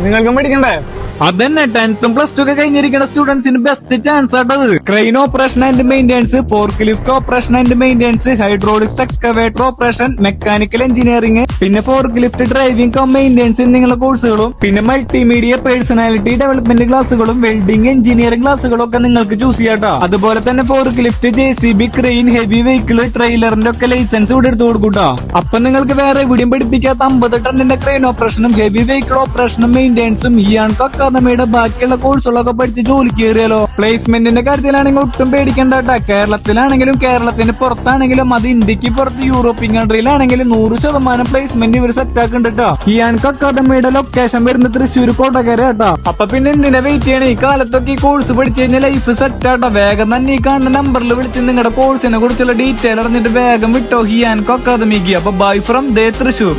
നിങ്ങൾക്ക് പഠിക്കണ്ടേ? അതന്നെ 10th പ്ലസ് 2 ഒക്കെ കഴിഞ്ഞിരിക്കുന്ന സ്റ്റുഡൻസിന് ബെസ്റ്റ് ചാൻസ് ആട്ടത്. Crane operation and maintenance, fork lift operation and maintenance, hydraulics excavator operation, mechanical engineering, പിന്നെ fork lift driving cum maintenance എന്നിങ്ങനെയുള്ള കോഴ്സുകളും, പിന്നെ മൾട്ടിമീഡിയ പേഴ്സണാലിറ്റി ഡെവലപ്മെന്റ് ക്ലാസ്സുകളും, വെൽഡിംഗ് എഞ്ചിനീയറിംഗ് ക്ലാസ്സുകളും ഒക്കെ നിങ്ങൾക്ക് ചൂസ് ചെയ്യാട്ടോ. അതുപോലെ തന്നെ fork lift, JCB, crane, heavy vehicle, ട്രെയിലറിന്റെ ഒക്കെ ലൈസൻസ് ഇവിടെ എടുത്തു കൊടുക്കൂട്ടോ. അപ്പൊ നിങ്ങൾക്ക് വേറെ എവിടെയും പഠിപ്പിക്കാത്ത 50 ടണ്ണിന്റെ ക്രെയിൻ ഓപ്പറേഷനും ഹെവി വെഹിക്കിൾ ഓപ്പറേഷനും മെയിന്റനൻസും അക്കാദമിയുടെ ബാക്കിയുള്ള കോഴ്സുകളൊക്കെ പഠിച്ച് ജോലി കയറിയാലോ. പ്ലേസ്മെന്റിന്റെ കാര്യത്തിലാണെങ്കിൽ ഒട്ടും പേടിക്കണ്ടാട്ടാ. കേരളത്തിലാണെങ്കിലും കേരളത്തിന് പുറത്താണെങ്കിലും, അത് ഇന്ത്യക്ക് പുറത്ത് യൂറോപ്യൻ കൺട്രിയിലാണെങ്കിലും 100% പ്ലേസ്മെന്റ് ഇവർ സെറ്റ് ആക്കുന്നുണ്ട്. അക്കാദമിയുടെ ലൊക്കേഷൻ വരുന്നത് തൃശ്ശൂർ കോട്ടക്കര കേട്ടോ. അപ്പൊ പിന്നെ എന്തിനാ വെയിറ്റ് ചെയ്യണേ? ഈ കാലത്തൊക്കെ ഈ കോഴ്സ് പഠിച്ചു കഴിഞ്ഞാൽ ലൈഫ് സെറ്റ് ആട്ടോ. വേഗം തന്നെ ഈ കാണുന്ന നമ്പറിൽ വിളിച്ച് നിങ്ങളുടെ കോഴ്സിനെ കുറിച്ചുള്ള ഡീറ്റെയിൽ അറിഞ്ഞിട്ട് വേഗം വിട്ടോ ഹിയാൻകോ അക്കാദമിക്ക്. അപ്പൊ ബൈ ഫ്രം ദേ തൃശ്ശൂർ.